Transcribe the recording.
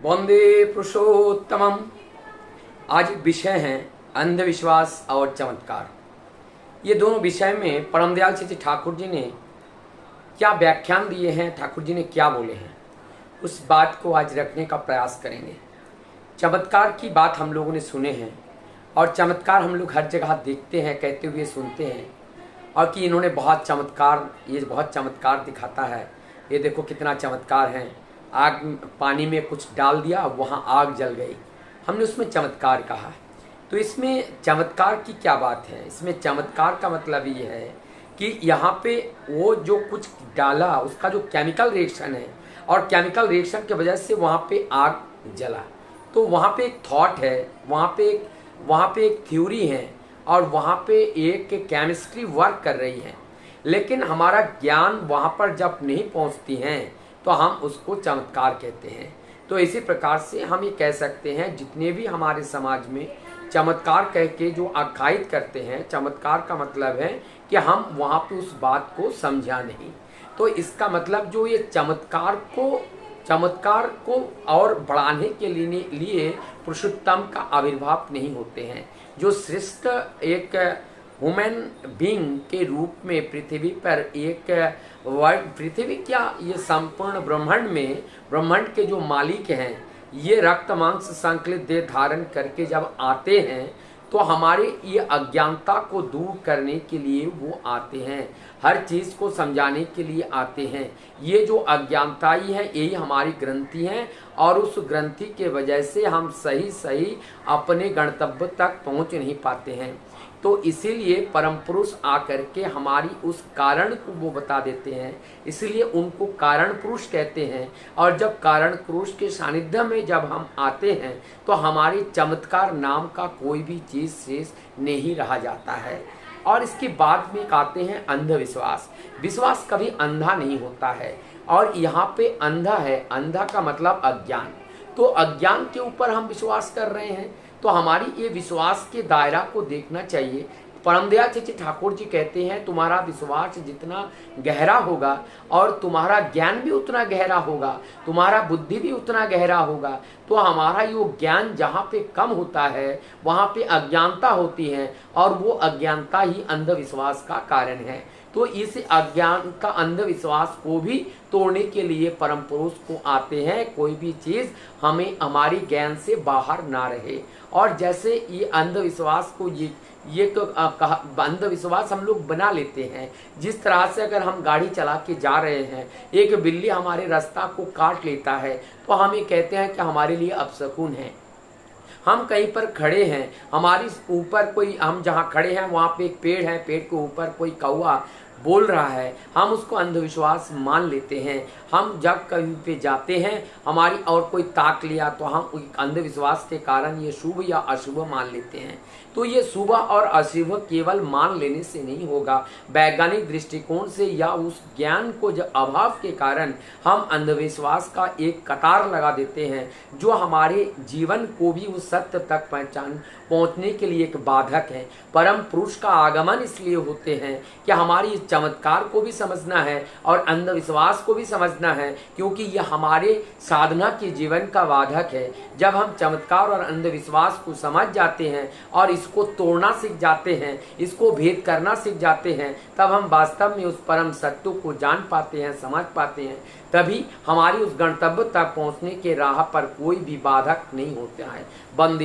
वंदे पुरुषोत्तमम। आज विषय है अंधविश्वास और चमत्कार। ये दोनों विषय में परम दयाल श्री ठाकुर जी ने क्या व्याख्यान दिए हैं, ठाकुर जी ने क्या बोले हैं, उस बात को आज रखने का प्रयास करेंगे। चमत्कार की बात हम लोगों ने सुने हैं और चमत्कार हम लोग हर जगह देखते हैं, कहते हुए सुनते हैं, और कि इन्होंने बहुत चमत्कार, ये बहुत चमत्कार दिखाता है, ये देखो कितना चमत्कार है, आग पानी में कुछ डाल दिया, वहाँ आग जल गई, हमने उसमें चमत्कार कहा। तो इसमें चमत्कार की क्या बात है? इसमें चमत्कार का मतलब ये है कि यहाँ पे वो जो कुछ डाला उसका जो केमिकल रिएक्शन है, और केमिकल रिएक्शन की वजह से वहाँ पे आग जला। तो वहाँ पे एक थॉट है, वहाँ पे एक थ्योरी है, और वहाँ पे एक केमिस्ट्री वर्क कर रही है, लेकिन हमारा ज्ञान वहाँ पर जब नहीं पहुँचती हैं तो हम उसको चमत्कार कहते हैं। तो इसी प्रकार से हम ये कह सकते हैं, जितने भी हमारे समाज में चमत्कार कह के जो आख्यायित करते हैं, चमत्कार का मतलब है कि हम वहाँ पे उस बात को समझा नहीं। तो इसका मतलब जो ये चमत्कार को और बढ़ाने के लिए पुरुषोत्तम का आविर्भाव नहीं होते हैं, जो श्रेष्ठ एक ह्यूमन बीइंग के रूप में पृथ्वी पर एक पृथ्वी क्या, ये संपूर्ण ब्रह्मांड के जो मालिक हैं, ये रक्त मांस संकलित देह धारण करके जब आते हैं तो हमारे ये अज्ञानता को दूर करने के लिए वो आते हैं, हर चीज़ को समझाने के लिए आते हैं। ये जो अज्ञानता ही है, यही हमारी ग्रंथि है, और उस ग्रंथि के वजह से हम सही अपने गंतव्य तक पहुंच नहीं पाते हैं। तो इसीलिए परम पुरुष आकर के हमारी उस कारण को वो बता देते हैं, इसलिए उनको कारण पुरुष कहते हैं। और जब कारण पुरुष के सानिध्य में जब हम आते हैं तो हमारी चमत्कार नाम का कोई भी चीज़ शेष नहीं रहा जाता है। और इसके बाद में आते हैं अंधविश्वास। विश्वास कभी अंधा नहीं होता है, और यहाँ पे अंधा है, अंधा का मतलब अज्ञान। तो अज्ञान के ऊपर हम विश्वास कर रहे हैं, तो हमारी ये विश्वास के दायरा को देखना चाहिए। परम दयाल श्री ठाकुर जी कहते हैं, तुम्हारा विश्वास जितना गहरा होगा और तुम्हारा ज्ञान भी उतना गहरा होगा, तुम्हारा बुद्धि भी उतना गहरा होगा। तो हमारा ये ज्ञान जहाँ पे कम होता है वहाँ पे अज्ञानता होती है, और वो अज्ञानता ही अंधविश्वास का कारण है। तो इस अज्ञान का, अंधविश्वास को भी तोड़ने के लिए परम पुरुष को आते हैं, कोई भी चीज़ हमें हमारी ज्ञान से बाहर ना रहे। और जैसे ये अंधविश्वास को ये तो अंधविश्वास हम लोग बना लेते हैं। जिस तरह से अगर हम गाड़ी चला के जा रहे हैं, एक बिल्ली हमारे रास्ता को काट लेता है, तो हम ये कहते हैं कि हमारे लिए अपशकुन है। हम कहीं पर खड़े हैं, हमारी ऊपर कोई, हम जहाँ खड़े हैं वहाँ पे एक पेड़ है, पेड़ के ऊपर कोई कौवा बोल रहा है, हम उसको अंधविश्वास मान लेते हैं। हम जब कहीं पे जाते हैं, हमारी और कोई ताक लिया तो हम अंधविश्वास के कारण ये शुभ या अशुभ मान लेते हैं। तो ये शुभ और अशुभ केवल मान लेने से नहीं होगा, वैज्ञानिक दृष्टिकोण से या उस ज्ञान को जब अभाव के कारण हम अंधविश्वास का एक कतार लगा देते हैं, जो हमारे जीवन को भी उस सत्य तक पहुंचने के लिए एक बाधक है। परम पुरुष का आगमन इसलिए होते हैं कि हमारी चमत्कार को भी समझना है और अंधविश्वास को भी समझना है, क्योंकि यह हमारे साधना के जीवन का बाधक है। जब हम चमत्कार और अंधविश्वास को समझ जाते हैं और इसको तोड़ना सीख जाते हैं, इसको भेद करना सीख जाते हैं, तब हम वास्तव में उस परम सत्य को जान पाते हैं, समझ पाते हैं। तभी हमारी उस गंतव्य तक पहुंचने के राह पर कोई भी बाधक नहीं होता है। बंदे